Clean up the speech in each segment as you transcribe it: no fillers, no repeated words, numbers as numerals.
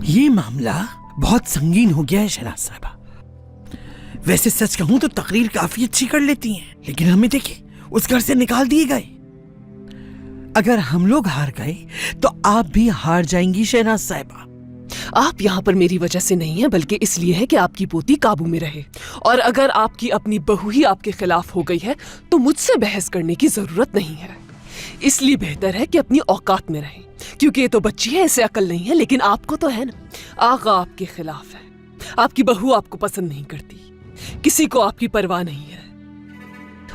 ये मामला बहुत संगीन हो गया है शहनाज साहिबा। वैसे सच कहूं तो तकरीर काफी अच्छी कर लेती हैं, लेकिन हमें देखिए उस घर से निकाल दिए गए। अगर हम लोग हार गए तो आप भी हार जाएंगी शहनाज साहिबा। आप यहाँ पर मेरी वजह से नहीं है, बल्कि इसलिए है कि आपकी पोती काबू में रहे। और अगर आपकी अपनी बहू ही आपके खिलाफ हो गई है तो मुझसे बहस करने की जरूरत नहीं है। इसलिए बेहतर है कि अपनी औकात में रहें, क्योंकि ये तो बच्ची है, इसे अकल नहीं है, लेकिन आपको तो है ना। आगा आपके खिलाफ है, आपकी बहू आपको पसंद नहीं करती, किसी को आपकी परवाह नहीं है।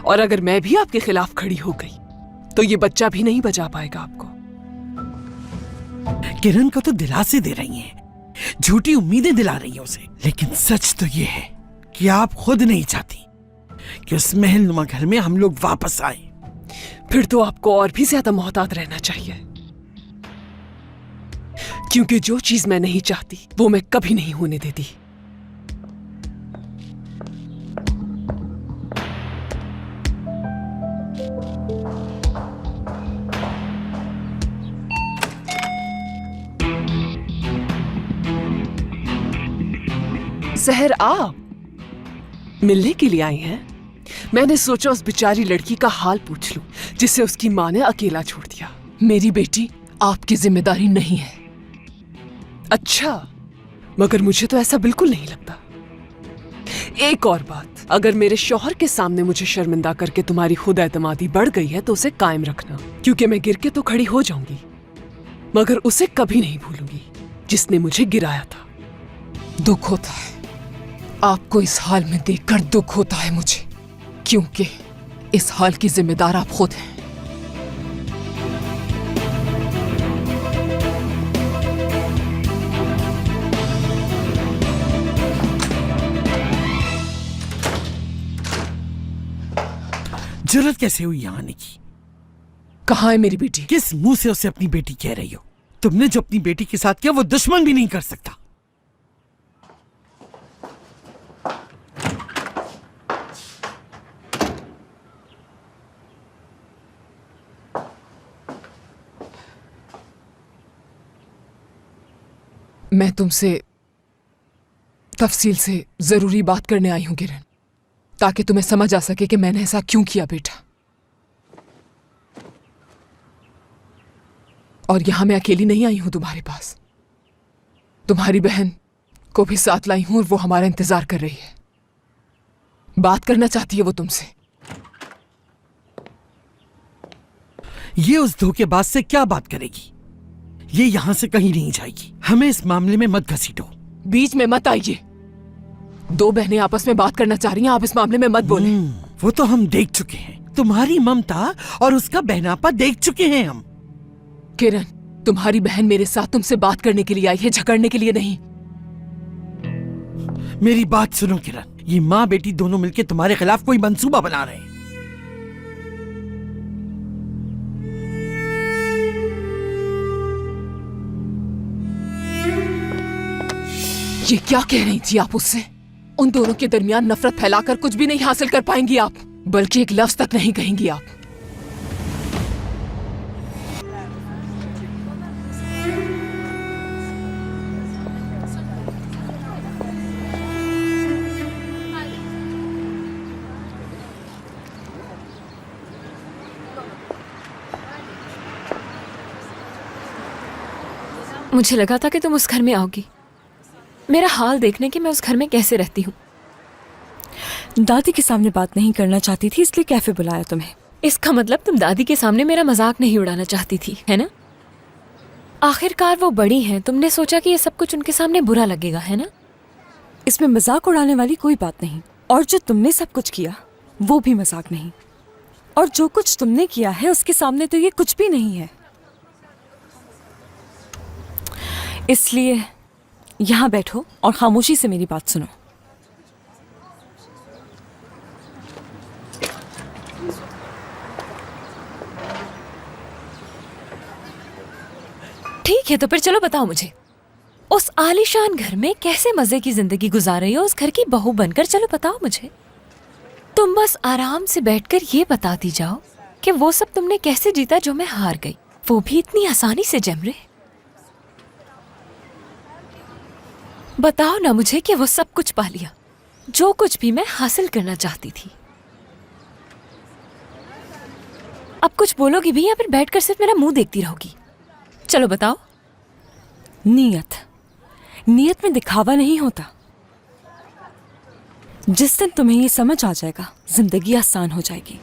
और अगर मैं भी आपके खिलाफ खड़ी हो गई तो ये बच्चा भी नहीं बचा पाएगा आपको। किरण को तो दिलासे दे रही हैं, झूठी उम्मीदें दिला रही हैं उसे, लेकिन सच तो ये है कि आप खुद नहीं चाहती कि उस महलनुमा घर में हम लोग वापस आए। फिर तो आपको और भी ज्यादा मोहतात रहना चाहिए, क्योंकि जो चीज मैं नहीं चाहती वो मैं कभी नहीं होने देती। सहर, आप मिलने के लिए आई हैं? मैंने सोचा उस बेचारी लड़की का हाल पूछ लूं, जिसे उसकी मां ने अकेला छोड़ दिया। मेरी बेटी आपकी जिम्मेदारी नहीं है। अच्छा, मगर मुझे तो ऐसा बिल्कुल नहीं लगता। एक और बात, अगर मेरे शौहर के सामने मुझे शर्मिंदा करके तुम्हारी खुद एतमादी बढ़ गई है तो उसे कायम रखना, क्योंकि मैं गिर के तो खड़ी हो जाऊंगी, मगर उसे कभी नहीं भूलूंगी जिसने मुझे गिराया था। दुख होता है आपको इस हाल में देखकर, दुख होता है मुझे, क्योंकि इस हाल की जिम्मेदार आप खुद हैं। जरूरत कैसे हुई यहाँ आने की? कहाँ है मेरी बेटी? किस मुंह से उसे अपनी बेटी कह रही हो? तुमने जो अपनी बेटी के साथ किया वो दुश्मन भी नहीं कर सकता। मैं तुमसे तफसील से जरूरी बात करने आई हूं किरण, ताकि तुम्हें समझ आ सके कि मैंने ऐसा क्यों किया बेटा। और यहां मैं अकेली नहीं आई हूं तुम्हारे पास, तुम्हारी बहन को भी साथ लाई हूं और वो हमारा इंतजार कर रही है। बात करना चाहती है वो तुमसे। ये उस धोखेबाज से क्या बात करेगी? ये यहां से कहीं नहीं जाएगी। हमें इस मामले में मत घसीटो। बीच में मत आइए। दो बहनें आपस में बात करना चाह रही हैं, आप इस मामले में मत बोलें। वो तो हम देख चुके हैं, तुम्हारी ममता और उसका बहनापा देख चुके हैं हम। किरण, तुम्हारी बहन मेरे साथ तुमसे बात करने के लिए आई है, झगड़ने के लिए नहीं। मेरी बात सुनो किरण, ये माँ बेटी दोनों मिलकर तुम्हारे खिलाफ कोई मंसूबा बना रहे हैं। ये क्या कह रही थी आप उससे? उन दोनों के दरमियान नफरत फैलाकर कुछ भी नहीं हासिल कर पाएंगी आप, बल्कि एक लफ्ज तक नहीं कहेंगी आप। मुझे लगा था कि तुम उस घर में आओगी, मेरा हाल देखने कि मैं उस घर में कैसे रहती हूँ। दादी के सामने बात नहीं करना चाहती थी, इसलिए कैफे बुलाया तुम्हें। इसका मतलब तुम दादी के सामने मेरा मजाक नहीं उड़ाना चाहती थी, है ना? आखिरकार वो बड़ी हैं, तुमने सोचा कि ये सब कुछ उनके सामने बुरा लगेगा, है ना? इसमें मजाक उड़ाने वाली कोई बात नहीं। और जो तुमने सब कुछ किया वो भी मजाक नहीं, और जो कुछ तुमने किया है उसके सामने तो ये कुछ भी नहीं है। इसलिए यहाँ बैठो और खामोशी से मेरी बात सुनो। ठीक है, तो फिर चलो बताओ मुझे, उस आलीशान घर में कैसे मजे की जिंदगी गुजार रही हो उस घर की बहू बनकर। चलो बताओ मुझे। तुम बस आराम से बैठकर ये बताती जाओ कि वो सब तुमने कैसे जीता जो मैं हार गई, वो भी इतनी आसानी से जमरे। बताओ ना मुझे कि वो सब कुछ पा लिया, जो कुछ भी मैं हासिल करना चाहती थी। अब कुछ बोलोगी भी या फिर बैठकर सिर्फ मेरा मुंह देखती रहोगी? चलो बताओ। नीयत में दिखावा नहीं होता। जिस दिन तुम्हें ये समझ आ जाएगा, जिंदगी आसान हो जाएगी।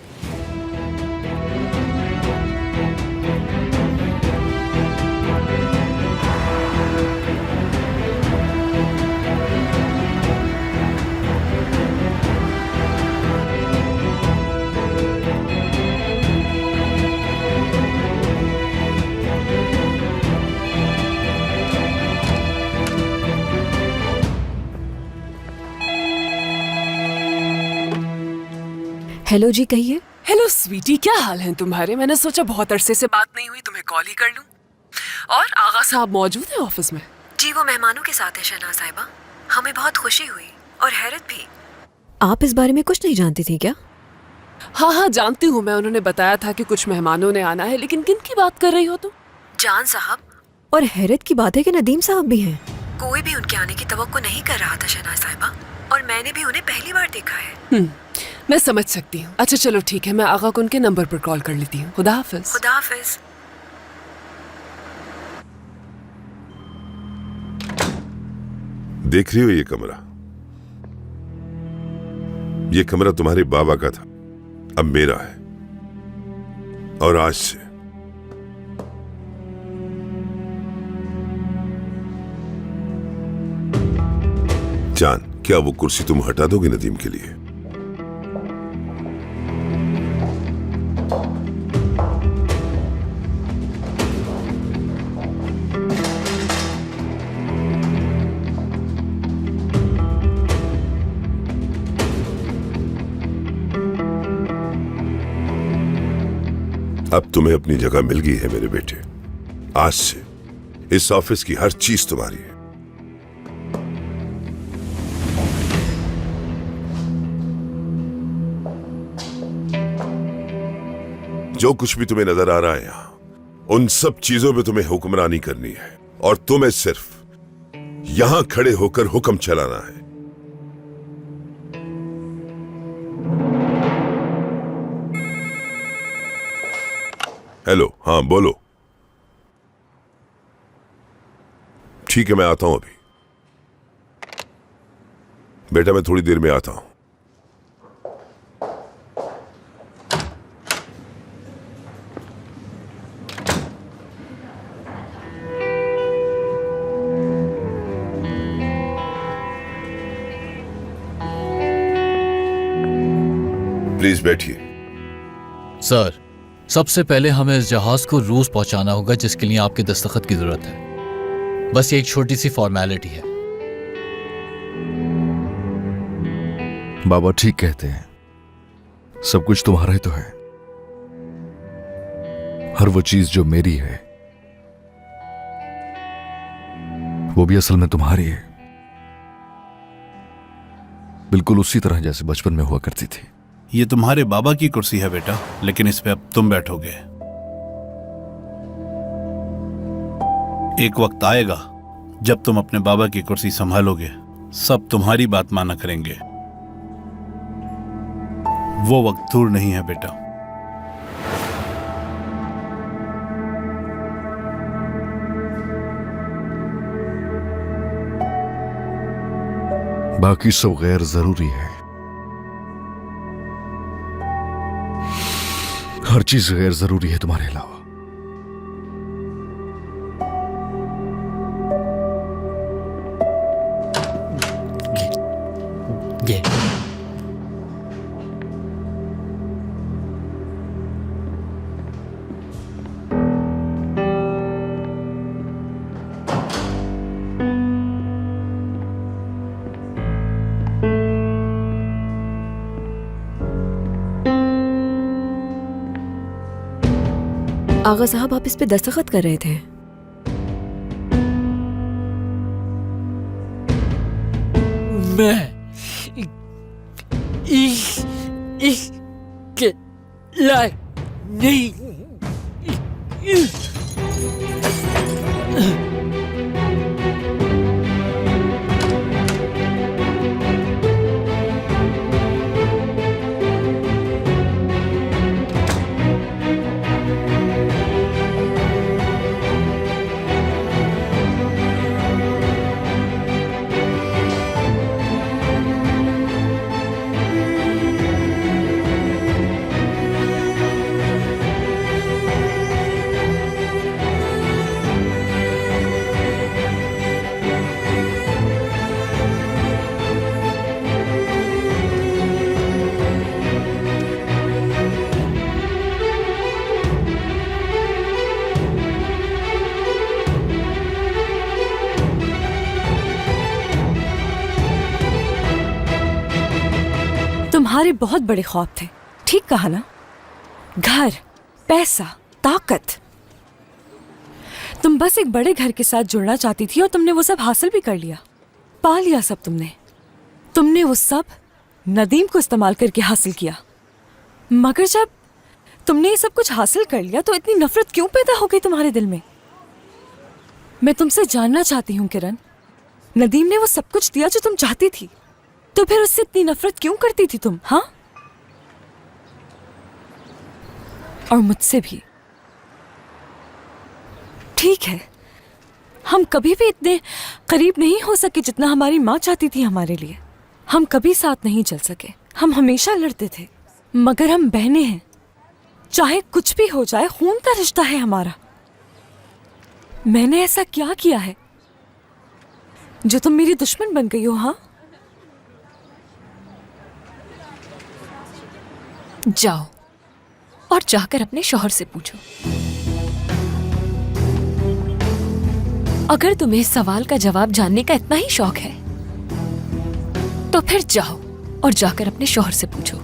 हेलो जी, कहिए। हेलो स्वीटी, क्या हाल है तुम्हारे? मैंने सोचा बहुत अरसे से बात नहीं हुई, तुम्हें कॉल ही कर लूं। और आगा साहब मौजूद है ऑफिस में? जी, वो मेहमानों के साथ है शहनाज साहिबा। हमें बहुत खुशी हुई और हैरत भी। आप इस बारे में कुछ नहीं जानती थी क्या? हाँ, जानती हूँ मैं। उन्होंने बताया था कि कुछ मेहमानों ने आना है, लेकिन किन की बात कर रही हो तुम? जान साहब। और हैरत की बात है कि नदीम साहब भी हैं। कोई भी उनके आने की तवक्को नहीं कर रहा था शहनाज साहिबा, और मैंने भी उन्हें पहली बार देखा है। मैं समझ सकती हूँ। अच्छा चलो ठीक है, मैं आगा को उनके नंबर पर कॉल कर लेती हूँ। खुदा हाफिज। खुदा हाफिज। देख रही हो ये कमरा? ये कमरा तुम्हारे बाबा का था, अब मेरा है। और आज से जान, क्या वो कुर्सी तुम हटा दोगे नदीम के लिए? अब तुम्हें अपनी जगह मिल गई है मेरे बेटे। आज से इस ऑफिस की हर चीज तुम्हारी है। जो कुछ भी तुम्हें नजर आ रहा है यहां, उन सब चीजों पे तुम्हें हुक्मरानी करनी है, और तुम्हें सिर्फ यहां खड़े होकर हुक्म चलाना है। हेलो, हाँ बोलो। ठीक है, मैं आता हूं अभी। बेटा मैं थोड़ी देर में आता हूं। प्लीज बैठिए। सर, सबसे पहले हमें इस जहाज को रूस पहुंचाना होगा, जिसके लिए आपके दस्तखत की जरूरत है। बस ये एक छोटी सी फॉर्मेलिटी है। बाबा ठीक कहते हैं, सब कुछ तुम्हारा ही तो है। हर वो चीज जो मेरी है वो भी असल में तुम्हारी है, बिल्कुल उसी तरह जैसे बचपन में हुआ करती थी। ये तुम्हारे बाबा की कुर्सी है बेटा, लेकिन इस पे अब तुम बैठोगे। एक वक्त आएगा जब तुम अपने बाबा की कुर्सी संभालोगे, सब तुम्हारी बात माना करेंगे। वो वक्त दूर नहीं है बेटा। बाकी सब गैर जरूरी है, हर चीज गैर जरूरी है तुम्हारे अलावा। ये आगा साहब, आप इस पे दस्तखत कर रहे थे। मैं इसके लायक नहीं। तुम्हारे बहुत बड़े ख्वाब थे, ठीक कहा ना? घर, पैसा, ताकत। तुम बस एक बड़े घर के साथ जुड़ना चाहती थी और तुमने वो सब हासिल भी कर लिया, पा लिया सब तुमने। तुमने वो सब नदीम को इस्तेमाल करके हासिल किया। मगर जब तुमने ये सब कुछ हासिल कर लिया तो इतनी नफरत क्यों पैदा हो गई तुम्हारे दिल में? मैं तुमसे जानना चाहती हूँ किरण, नदीम ने वो सब कुछ दिया जो तुम चाहती थी, तो फिर उससे इतनी नफरत क्यों करती थी तुम? हाँ, और मुझसे भी। ठीक है, हम कभी भी इतने करीब नहीं हो सके जितना हमारी माँ चाहती थी हमारे लिए। हम कभी साथ नहीं चल सके, हम हमेशा लड़ते थे, मगर हम बहनें हैं। चाहे कुछ भी हो जाए, खून का रिश्ता है हमारा। मैंने ऐसा क्या किया है जो तुम मेरी दुश्मन बन गई हो? हाँ, जाओ और जाकर अपने शौहर से पूछो। अगर तुम्हें इस सवाल का जवाब जानने का इतना ही शौक है तो फिर जाओ और जाकर अपने शौहर से पूछो।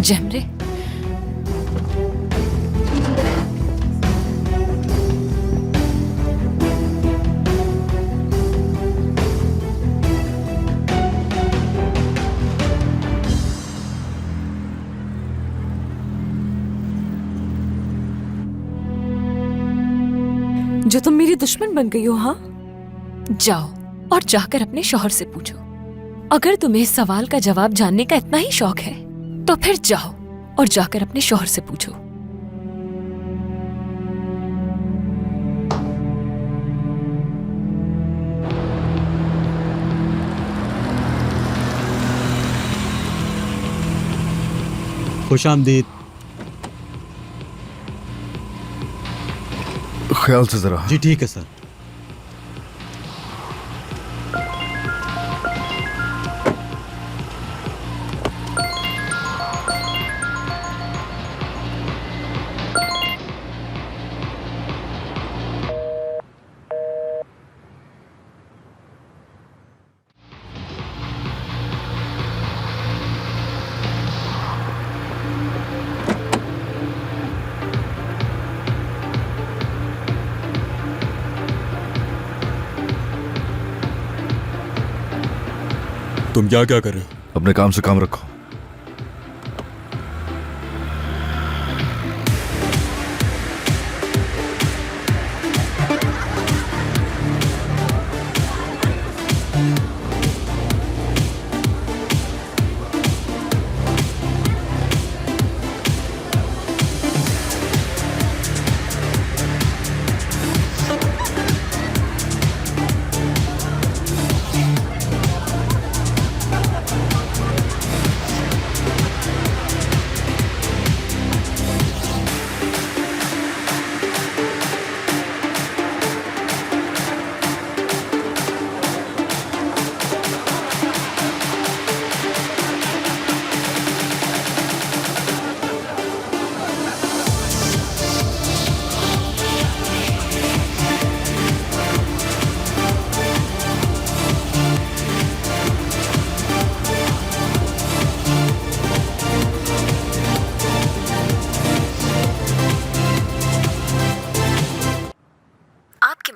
जमरे, जो तुम मेरी दुश्मन बन गई हो। हाँ, जाओ और जाकर अपने शौहर से पूछो। अगर तुम्हें इस सवाल का जवाब जानने का इतना ही शौक है तो फिर जाओ और जाकर अपने शौहर से पूछो। खुशामदीद। ख्याल से जरा। जी ठीक है सर। तुम क्या क्या कर रहे हो? अपने काम से काम रखो।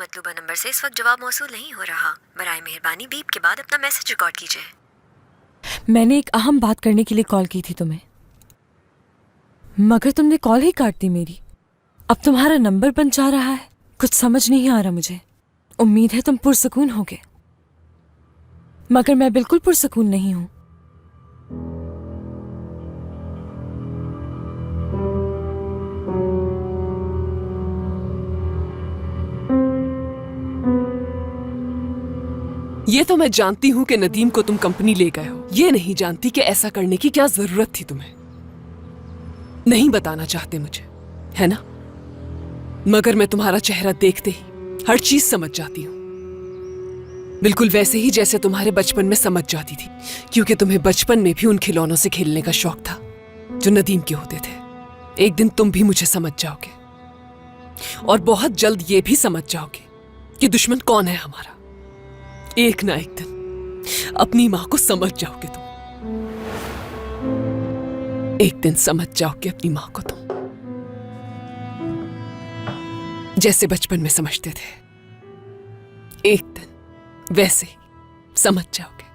मतलूबा नंबर से इस वक्त जवाब मौसूल नहीं हो रहा। बराए मेहरबानी बीप के बाद अपना मैसेज रिकॉर्ड कीजिए। मैंने एक अहम बात करने के लिए कॉल की थी तुम्हें, मगर तुमने कॉल ही काट दी मेरी। अब तुम्हारा नंबर बंद जा रहा है, कुछ समझ नहीं आ रहा मुझे। उम्मीद है तुम पुरसकून होगे, मगर मैं बिल्कुल पुरसकून नहीं हूं। ये तो मैं जानती हूं कि नदीम को तुम कंपनी ले गए हो, ये नहीं जानती कि ऐसा करने की क्या जरूरत थी तुम्हें। नहीं बताना चाहते मुझे, है ना? मगर मैं तुम्हारा चेहरा देखते ही हर चीज समझ जाती हूं, बिल्कुल वैसे ही जैसे तुम्हारे बचपन में समझ जाती थी, क्योंकि तुम्हें बचपन में भी उन खिलौनों से खेलने का शौक था जो नदीम के होते थे। एक दिन तुम भी मुझे समझ जाओगे और बहुत जल्द ये भी समझ जाओगे कि दुश्मन कौन है हमारा। एक ना एक दिन अपनी माँ को समझ जाओगे तुम, एक दिन समझ जाओगे अपनी माँ को तुम, जैसे बचपन में समझते थे, एक दिन वैसे ही समझ जाओगे।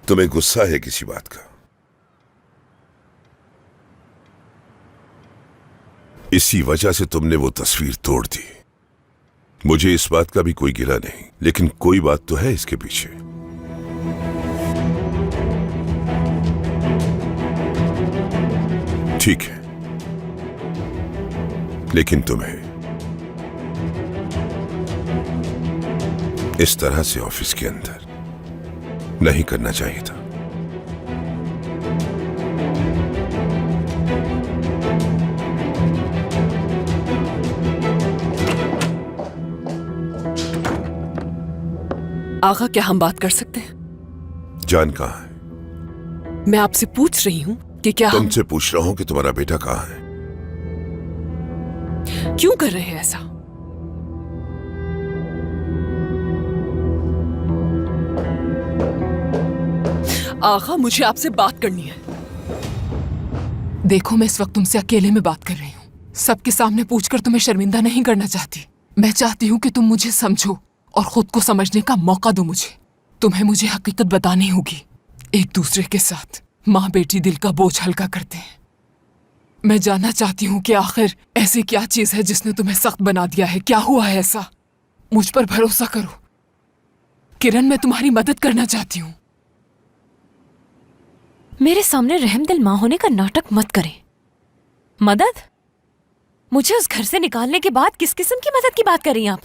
तुम्हें गुस्सा है किसी बात का? इसी वजह से तुमने वो तस्वीर तोड़ दी। मुझे इस बात का भी कोई गिला नहीं, लेकिन कोई बात तो है इसके पीछे। ठीक है, लेकिन तुम्हें इस तरह से ऑफिस के अंदर नहीं करना चाहिए था। आगा, क्या हम बात कर सकते हैं? जान कहाँ है? मैं आपसे पूछ रही हूँ कि क्या तुमसे पूछ रहा हूं कि तुम्हारा बेटा कहाँ है? क्यों कर रहे हैं ऐसा? आगा, मुझे आपसे बात करनी है। देखो, मैं इस वक्त तुमसे अकेले में बात कर रही हूँ। सबके सामने पूछकर तुम्हें शर्मिंदा नहीं करना चाहती। मैं चाहती हूँ कि तुम मुझे समझो और खुद को समझने का मौका दो मुझे। तुम्हें मुझे हकीकत बतानी होगी। एक दूसरे के साथ माँ बेटी दिल का बोझ हल्का करते हैं। मैं जानना चाहती हूँ कि आखिर ऐसी क्या चीज है जिसने तुम्हें सख्त बना दिया है? क्या हुआ है ऐसा? मुझ पर भरोसा करो किरण, मैं तुम्हारी मदद करना चाहती हूँ। मेरे सामने रहमदिल माँ होने का नाटक मत करें। मदद? मुझे उस घर से निकालने के बाद किस किस्म की मदद की बात कर रही हैं आप?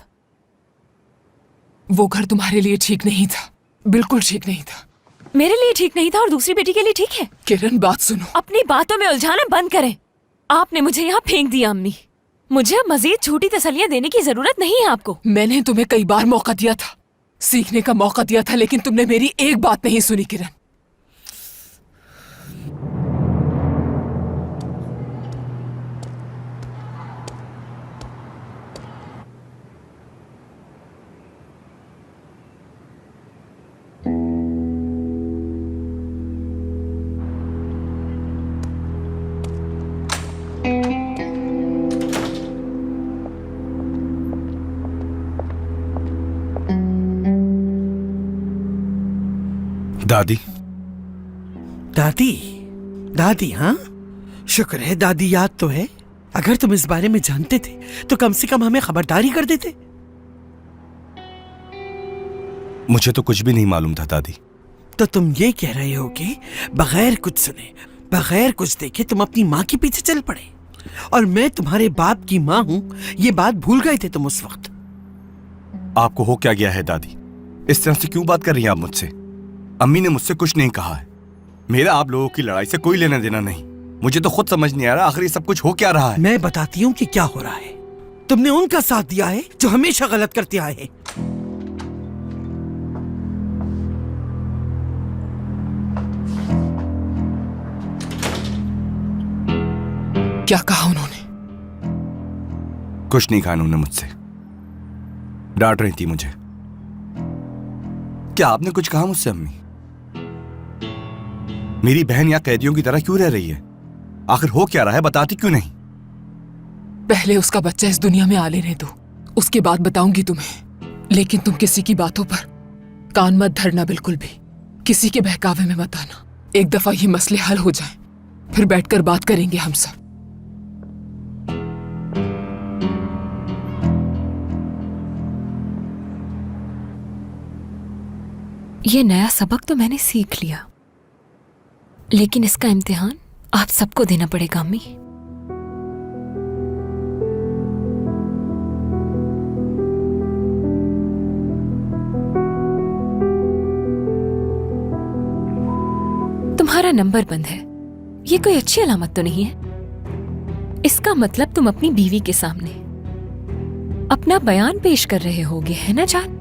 वो घर तुम्हारे लिए ठीक नहीं था, बिल्कुल ठीक नहीं था। मेरे लिए ठीक नहीं था और दूसरी बेटी के लिए ठीक है? किरण, बात सुनो। अपनी बातों में उलझाना बंद करें। आपने मुझे यहाँ फेंक दिया अम्मी। मुझे अब मजीद झूठी तसल्लियां देने की जरूरत नहीं है आपको। मैंने तुम्हें कई बार मौका दिया था, सीखने का मौका दिया था, लेकिन तुमने मेरी एक बात नहीं सुनी किरण। दादी। दादी? दादी? हाँ, शुक्र है दादी याद तो है। अगर तुम इस बारे में जानते थे तो कम से कम हमें खबरदारी कर देते। मुझे तो कुछ भी नहीं मालूम था दादी। तो तुम ये कह रहे हो कि बगैर कुछ सुने, बगैर कुछ देखे तुम अपनी माँ के पीछे चल पड़े, और मैं तुम्हारे बाप की माँ हूं ये बात भूल गए थे तुम उस वक्त? आपको हो क्या गया है दादी? इस तरह से क्यों बात कर रही हैं आप मुझसे? अम्मी ने मुझसे कुछ नहीं कहा है। मेरा आप लोगों की लड़ाई से कोई लेना देना नहीं। मुझे तो खुद समझ नहीं आ रहा आखिर ये सब कुछ हो क्या रहा है। मैं बताती हूँ कि क्या हो रहा है। तुमने उनका साथ दिया है जो हमेशा गलत करते आए हैं। क्या कहा उन्होंने? कुछ नहीं कहा उन्होंने मुझसे। डांट रही थी मुझे। क्या आपने कुछ कहा मुझसे अम्मी? मेरी बहन यहाँ कैदियों की तरह क्यों रह रही है? आखिर हो क्या रहा है, बताती क्यों नहीं? पहले उसका बच्चा इस दुनिया में आ लेने दो, उसके बाद बताऊंगी तुम्हें। लेकिन तुम किसी की बातों पर कान मत धरना, बिल्कुल भी किसी के बहकावे में मत आना। एक दफा ये मसले हल हो जाएं, फिर बैठकर बात करेंगे हम सब। ये नया सबक तो मैंने सीख लिया, लेकिन इसका इम्तिहान आप सबको देना पड़ेगा अम्मी। तुम्हारा नंबर बंद है, ये कोई अच्छी अलामत तो नहीं है। इसका मतलब तुम अपनी बीवी के सामने अपना बयान पेश कर रहे होगे, है ना जान?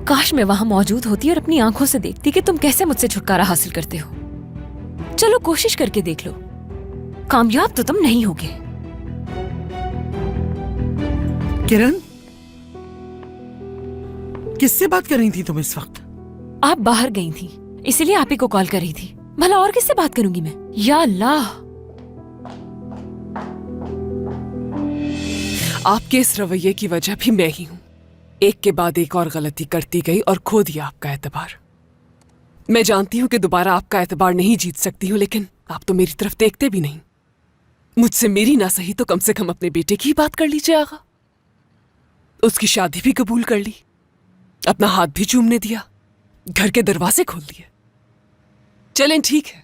काश मैं वहां मौजूद होती और अपनी आंखों से देखती कि तुम कैसे मुझसे छुटकारा हासिल करते हो। चलो कोशिश करके देख लो, कामयाब तो तुम नहीं होगे। किरण, किससे बात कर रही थी तुम इस वक्त? आप बाहर गई थी, इसीलिए आप ही को कॉल कर रही थी। भला और किससे बात करूंगी मैं? या अल्लाह। आपके इस रवैये की वजह भी मैं ही हूं। एक के बाद एक और गलती करती गई और खो दिया आपका एतबार। मैं जानती हूं कि दोबारा आपका एतबार नहीं जीत सकती हूं, लेकिन आप तो मेरी तरफ देखते भी नहीं। मुझसे मेरी ना सही तो कम से कम अपने बेटे की बात कर लीजिए आगा। उसकी शादी भी कबूल कर ली, अपना हाथ भी चूमने दिया, घर के दरवाजे खोल दिए। चलें, ठीक है,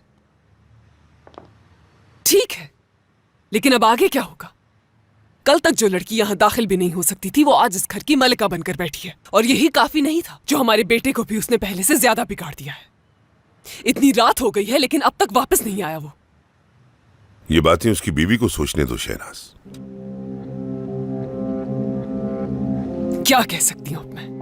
ठीक है, लेकिन अब आगे क्या होगा? कल तक जो लड़की यहां दाखिल भी नहीं हो सकती थी, वो आज इस घर की मलिका बनकर बैठी है। और यही काफी नहीं था, जो हमारे बेटे को भी उसने पहले से ज्यादा बिगाड़ दिया है। इतनी रात हो गई है लेकिन अब तक वापस नहीं आया वो। ये बातें उसकी बीवी को सोचने दो शहनाज। क्या कह सकती हूं अब मैं?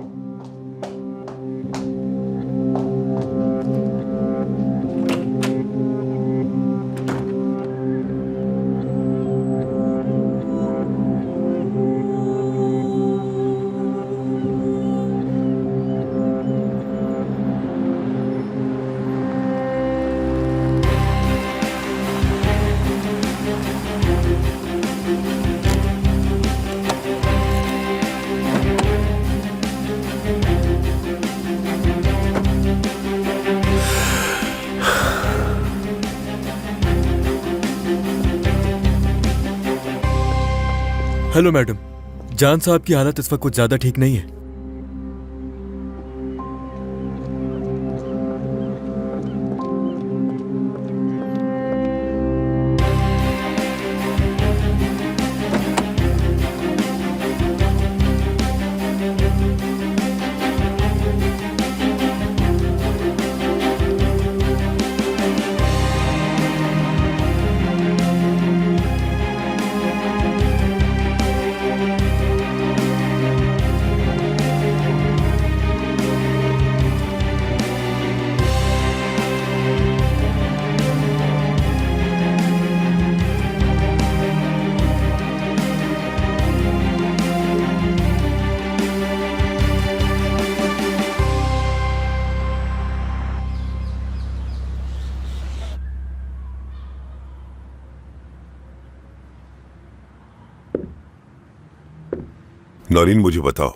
हेलो मैडम, जान साहब की हालत इस वक्त कुछ ज्यादा ठीक नहीं है। नौरीन, मुझे बताओ।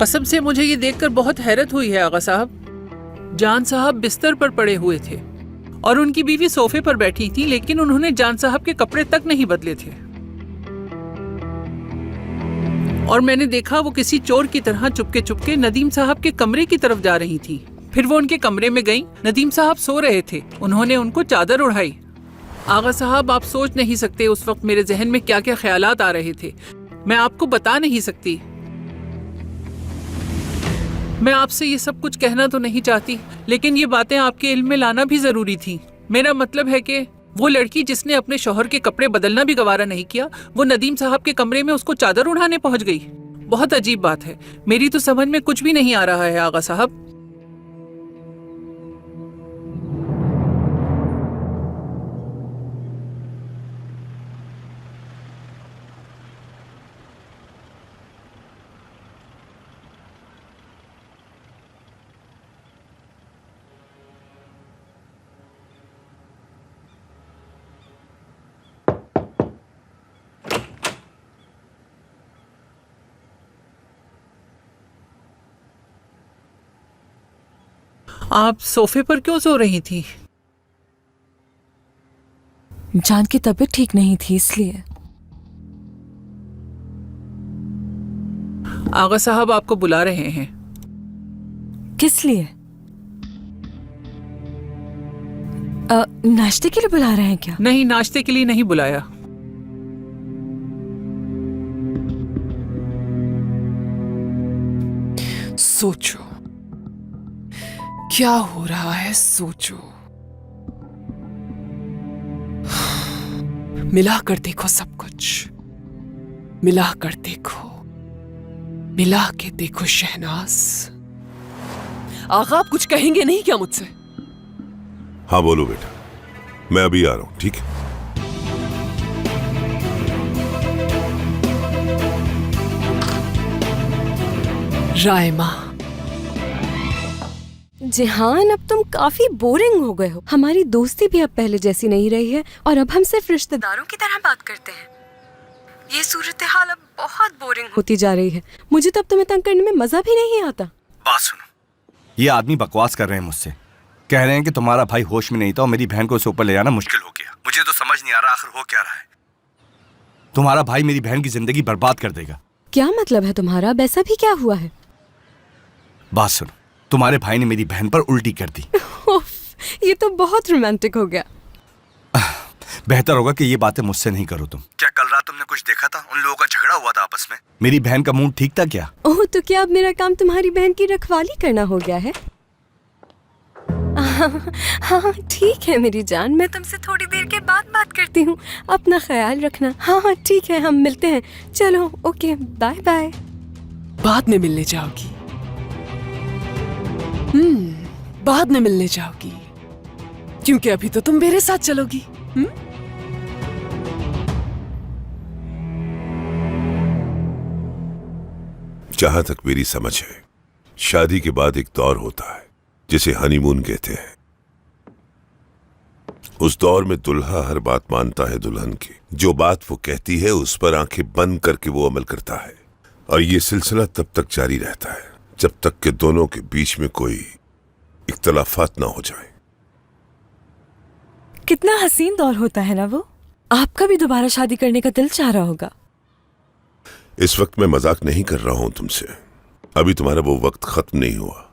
कसम से मुझे ये देखकर बहुत हैरत हुई है आगा साहब। जान साहब बिस्तर पर पड़े हुए थे और उनकी बीवी सोफे पर बैठी थी, लेकिन उन्होंने जान साहब के कपड़े तक नहीं बदले थे। और मैंने देखा वो किसी चोर की तरह चुपके चुपके नदीम साहब के कमरे की तरफ जा रही थी। फिर वो उनके कमरे में गई। नदीम साहब सो रहे थे, उन्होंने उनको चादर उड़ाई। आगा साहब, आप सोच नहीं सकते उस वक्त मेरे जहन में क्या क्या ख्यालात आ रहे थे, मैं आपको बता नहीं सकती। मैं आपसे ये सब कुछ कहना तो नहीं चाहती, लेकिन ये बातें आपके इल्म में लाना भी जरूरी थी। मेरा मतलब है कि वो लड़की जिसने अपने शौहर के कपड़े बदलना भी गवारा नहीं किया, वो नदीम साहब के कमरे में उसको चादर उड़ाने पहुंच गई। बहुत अजीब बात है, मेरी तो समझ में कुछ भी नहीं आ रहा है आगा साहब। आप सोफे पर क्यों सो रही थी? जान की तबीयत ठीक नहीं थी इसलिए। आगा साहब आपको बुला रहे हैं। किस लिए? नाश्ते के लिए बुला रहे हैं क्या? नहीं, नाश्ते के लिए नहीं बुलाया। सोचो क्या हो रहा है, सोचो। मिला कर देखो सब कुछ, मिला कर देखो, मिला के देखो शहनाज। आगा आप कुछ कहेंगे नहीं क्या मुझसे? हाँ बोलो बेटा, मैं अभी आ रहा हूं, ठीक है? रायमा, जिहान अब तुम काफी बोरिंग हो गए हो। हमारी दोस्ती भी अब पहले जैसी नहीं रही है और अब हम सिर्फ रिश्तेदारों की तरह बात करते हैं। ये सूरत हाल अब बहुत बोरिंग होती जा रही है। मुझे तो अब तुम्हें तंग करने में मजा भी नहीं आता। बात सुनो, ये आदमी बकवास कर रहे हैं मुझसे। कह रहे हैं कि तुम्हारा भाई होश में नहीं था और मेरी बहन को उसे ऊपर ले जाना मुश्किल हो गया। मुझे तो समझ नहीं आ रहा आखिर हो क्या रहा है। तुम्हारा भाई मेरी बहन की जिंदगी बर्बाद कर देगा। क्या मतलब है तुम्हारा? अब ऐसा भी क्या हुआ है? बात सुनो, तुम्हारे भाई ने मेरी बहन पर उल्टी कर दी। उफ, ये तो बहुत रोमांटिक हो गया। बेहतर होगा कि ये बातें मुझसे नहीं करो तुम। क्या कल रात तुमने कुछ देखा था? उन लोगों का झगड़ा हुआ था आपस में। मेरी बहन का मूड ठीक था क्या? ओह, तो क्या अब मेरा काम तुम्हारी बहन की रखवाली करना हो गया है? हाँ ठीक है मेरी जान, मैं तुमसे थोड़ी देर के बाद बात करती हूँ। अपना ख्याल रखना। हाँ ठीक है, हम मिलते हैं। चलो ओके, बाय बाय। बाद में मिलने जाओगी? बाद में मिलने जाओगी क्योंकि अभी तो तुम मेरे साथ चलोगी। जहां तक मेरी समझ है, शादी के बाद एक दौर होता है जिसे हनीमून कहते हैं। उस दौर में दुल्हा हर बात मानता है दुल्हन की। जो बात वो कहती है उस पर आंखें बंद करके वो अमल करता है, और ये सिलसिला तब तक जारी रहता है जब तक कि दोनों के बीच में कोई इख्तलाफात ना हो जाए। कितना हसीन दौर होता है ना वो। आपका भी दोबारा शादी करने का दिल चाह रहा होगा। इस वक्त मैं मजाक नहीं कर रहा हूं तुमसे। अभी तुम्हारा वो वक्त खत्म नहीं हुआ।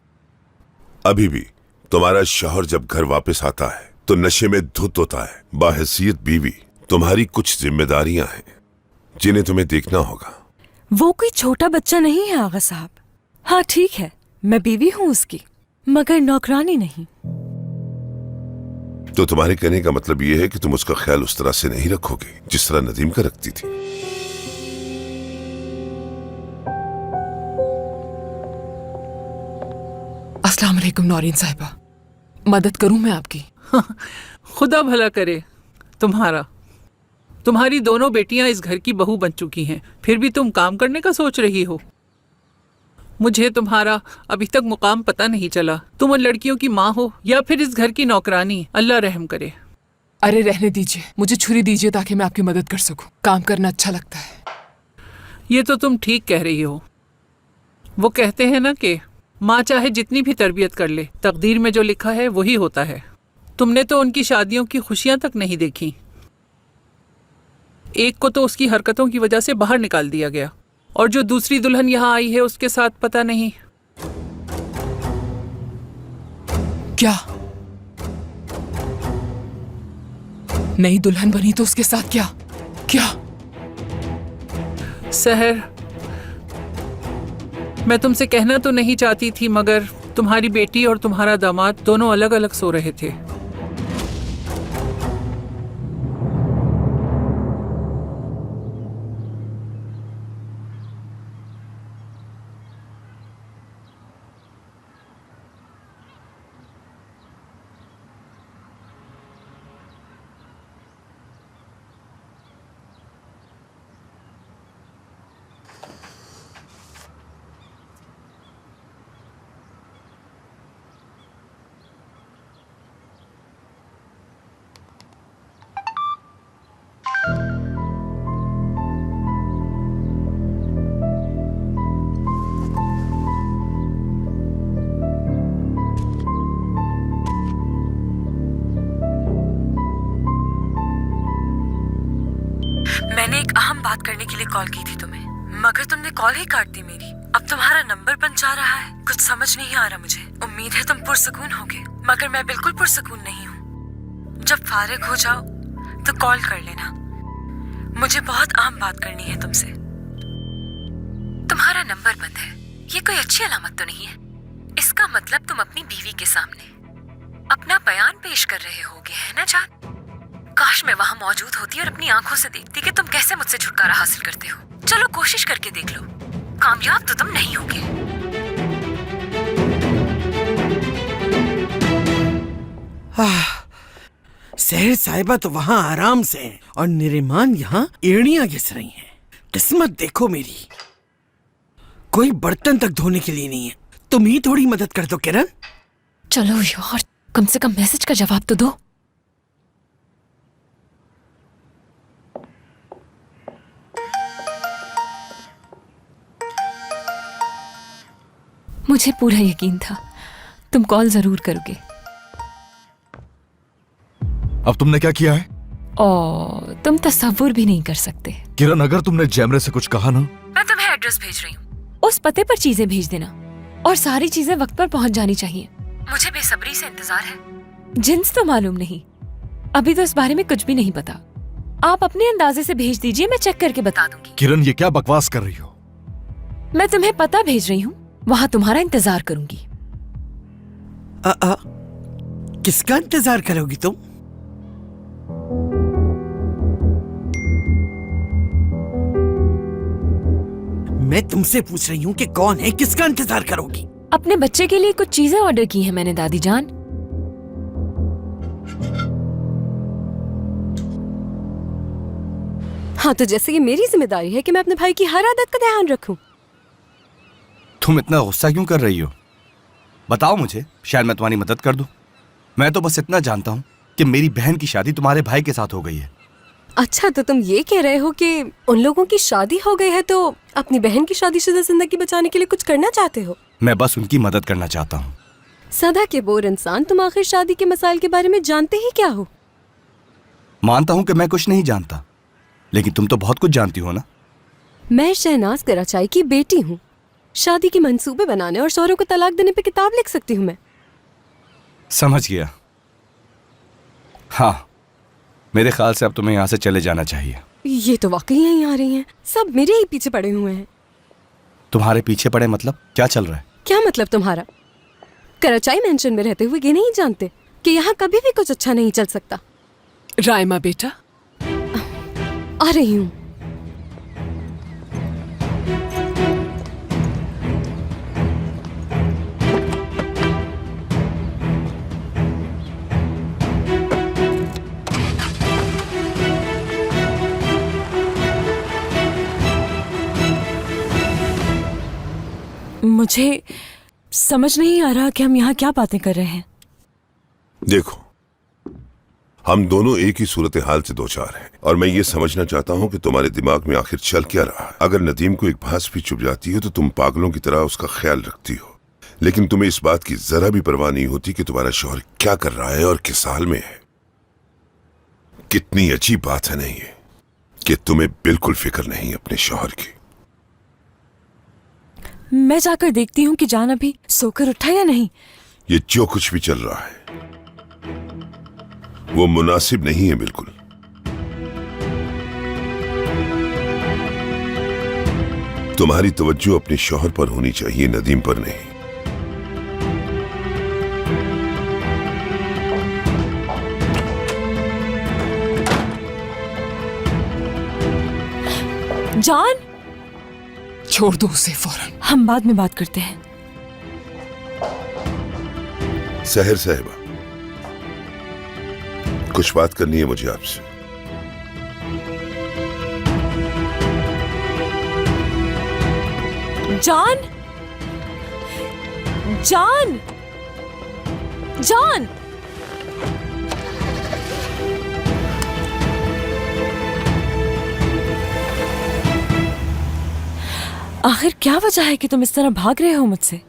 अभी भी तुम्हारा शौहर जब घर वापस आता है तो नशे में धुत होता है। बाहैसियत बीवी तुम्हारी कुछ जिम्मेदारियां हैं जिन्हें तुम्हें देखना होगा। वो कोई छोटा बच्चा नहीं है आगा साहब। हाँ ठीक है, मैं बीवी हूँ उसकी, मगर नौकरानी नहीं। तो तुम्हारे कहने का मतलब यह है कि तुम उसका ख्याल उस तरह से नहीं रखोगे जिस तरह नदीम का रखती थी। अस्सलाम वालेकुम नौरीन साहिबा, मदद करूं मैं आपकी? खुदा भला करे तुम्हारा। तुम्हारी दोनों बेटियां इस घर की बहू बन चुकी हैं, फिर भी तुम काम करने का सोच रही हो। मुझे तुम्हारा अभी तक मुकाम पता नहीं चला। तुम उन लड़कियों की माँ हो या फिर इस घर की नौकरानी। अल्लाह रहम करे। अरे रहने दीजिए, मुझे छुरी दीजिए ताकि मैं आपकी मदद कर सकूं। काम करना अच्छा लगता है। ये तो तुम ठीक कह रही हो। वो कहते हैं ना कि माँ चाहे जितनी भी तरबियत कर ले, तकदीर में जो लिखा है वही होता है। तुमने तो उनकी शादियों की खुशियां तक नहीं देखी। एक को तो उसकी हरकतों की वजह से बाहर निकाल दिया गया, और जो दूसरी दुल्हन यहाँ आई है उसके साथ पता नहीं क्या नई दुल्हन बनी तो उसके साथ क्या क्या? सहर, मैं तुमसे कहना तो नहीं चाहती थी, मगर तुम्हारी बेटी और तुम्हारा दामाद दोनों अलग अलग सो रहे थे। मैंने एक अहम बात करने के लिए कॉल की थी तुम्हें, मगर तुमने कॉल ही काट दी मेरी। अब तुम्हारा नंबर बंद जा रहा है। कुछ समझ नहीं आ रहा मुझे। उम्मीद है तुम पुरसकून होगे, मगर मैं बिल्कुल पुरसकून नहीं हूँ। जब फारिग हो जाओ तो कॉल कर लेना। मुझे बहुत अहम बात करनी है तुमसे। तुम्हारा नंबर बंद है, ये कोई अच्छी अलामत तो नहीं है। इसका मतलब तुम अपनी बीवी के सामने अपना बयान पेश कर रहे होगे, है ना जान? काश मैं वहाँ मौजूद होती और अपनी आंखों से देखती कि तुम कैसे मुझसे छुटकारा हासिल करते हो। चलो कोशिश करके देख लो, कामयाब तो तुम नहीं होगे। सहर साहिबा तो वहाँ आराम से हैं और निरिमान यहाँ एड़ियां घिस रही हैं। किस्मत देखो मेरी, कोई बर्तन तक धोने के लिए नहीं है। तुम ही थोड़ी मदद कर दो किरण। चलो यार, कम से कम मैसेज का जवाब तो दो। मुझे पूरा यकीन था तुम कॉल जरूर करोगे। अब तुमने क्या किया है? और तुम तसव्वुर भी नहीं कर सकते। किरण, अगर तुमने जैमरे से कुछ कहा ना। मैं तुम्हें एड्रेस भेज रही हूँ, उस पते पर चीजें भेज देना और सारी चीजें वक्त पर पहुंच जानी चाहिए। मुझे बेसब्री से इंतजार है। जिन्स तो मालूम नहीं, अभी तो इस बारे में कुछ भी नहीं पता। आप अपने अंदाजे से भेज दीजिए, मैं चेक करके बता दूंगी। किरण, ये क्या बकवास कर रही हो? मैं तुम्हें पता भेज रही हूँ, वहां तुम्हारा इंतजार करूंगी। किसका इंतजार करोगी तुम? मैं तुमसे पूछ रही हूँ कि कौन है, किसका इंतजार करोगी? अपने बच्चे के लिए कुछ चीजें ऑर्डर की हैं मैंने दादी जान। हाँ, तो जैसे ये मेरी जिम्मेदारी है कि मैं अपने भाई की हर आदत का ध्यान रखूं। तुम इतना गुस्सा क्यों कर रही हो? बताओ मुझे, शायद मैं तुम्हारी मदद कर दूं। मैं तो बस इतना जानता हूं कि मेरी बहन की शादी तुम्हारे भाई के साथ हो गई है। अच्छा, तो तुम ये कह रहे हो कि उन लोगों की शादी हो गई है तो अपनी बहन की शादीशुदा जिंदगी बचाने के लिए कुछ करना चाहते हो? मैं बस उनकी मदद करना चाहता हूँ। सदा के बोर इंसान, तुम आखिर शादी के मसाइल के बारे में जानते ही क्या हो? मानता हूँ कि मैं कुछ नहीं जानता, लेकिन तुम तो बहुत कुछ जानती हो ना। मैं शहनाज कराचाई की बेटी हूँ। शादी के मंसूबे बनाने और शौहरों को तलाक देने पे किताब लिख सकती हूँ मैं। समझ गया। हाँ, मेरे ख्याल से अब तुम्हें यहाँ से चले जाना चाहिए। ये तो वाकई यहीं आ रही हैं। सब मेरे ही पीछे पड़े हुए हैं। तुम्हारे पीछे पड़े मतलब? क्या चल रहा है? क्या मतलब तुम्हारा? कराचाई मेंशन में रहते हुए ये नहीं जानते कि यहाँ कभी भी कुछ अच्छा नहीं चल सकता? रायमा बेटा, आ रही हूँ। मुझे समझ नहीं आ रहा कि हम यहाँ क्या बातें कर रहे हैं। देखो, हम दोनों एक ही सूरत हाल से दो चार हैं और मैं ये समझना चाहता हूँ कि तुम्हारे दिमाग में आखिर चल क्या रहा है। अगर नदीम को एक भास भी चुभ जाती है तो तुम पागलों की तरह उसका ख्याल रखती हो, लेकिन तुम्हें इस बात की जरा भी परवाह नहीं होती कि तुम्हारा शौहर क्या कर रहा है और किस हाल में है। कितनी अजीब बात है नहीं ये कि तुम्हें बिल्कुल फिक्र नहीं अपने शौहर की। मैं जाकर देखती हूँ कि जान अभी सोकर उठा या नहीं। ये जो कुछ भी चल रहा है वो मुनासिब नहीं है बिल्कुल। तुम्हारी तवज्जो अपने शौहर पर होनी चाहिए, नदीम पर नहीं। जान, छोड़ दो उसे फौरन। हम बाद में बात करते हैं। सहर साहिबा, कुछ बात करनी है मुझे आपसे। जान, जान, जान। आखिर क्या वजह है कि तुम इस तरह भाग रहे हो मुझसे?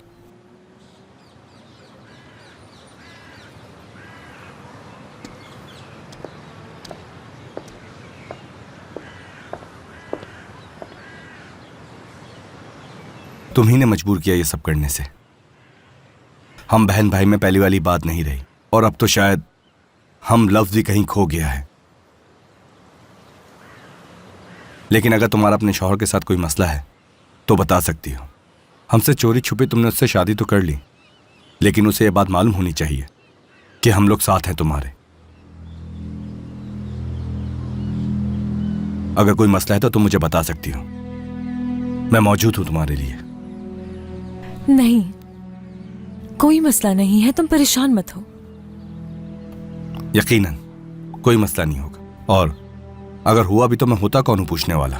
तुम ही ने मजबूर किया ये सब करने से। हम बहन भाई में पहली वाली बात नहीं रही और अब तो शायद हम लफ्ज भी कहीं खो गया है। लेकिन अगर तुम्हारा अपने शौहर के साथ कोई मसला है तो बता सकती हो। हमसे चोरी छुपे तुमने उससे शादी तो कर ली, लेकिन उसे ये बात मालूम होनी चाहिए कि हम लोग साथ हैं तुम्हारे। अगर कोई मसला है तो तुम मुझे बता सकती हो, मैं मौजूद हूं तुम्हारे लिए। नहीं, कोई मसला नहीं है, तुम परेशान मत हो। यकीनन कोई मसला नहीं होगा, और अगर हुआ भी तो मैं होता कौन हूं पूछने वाला।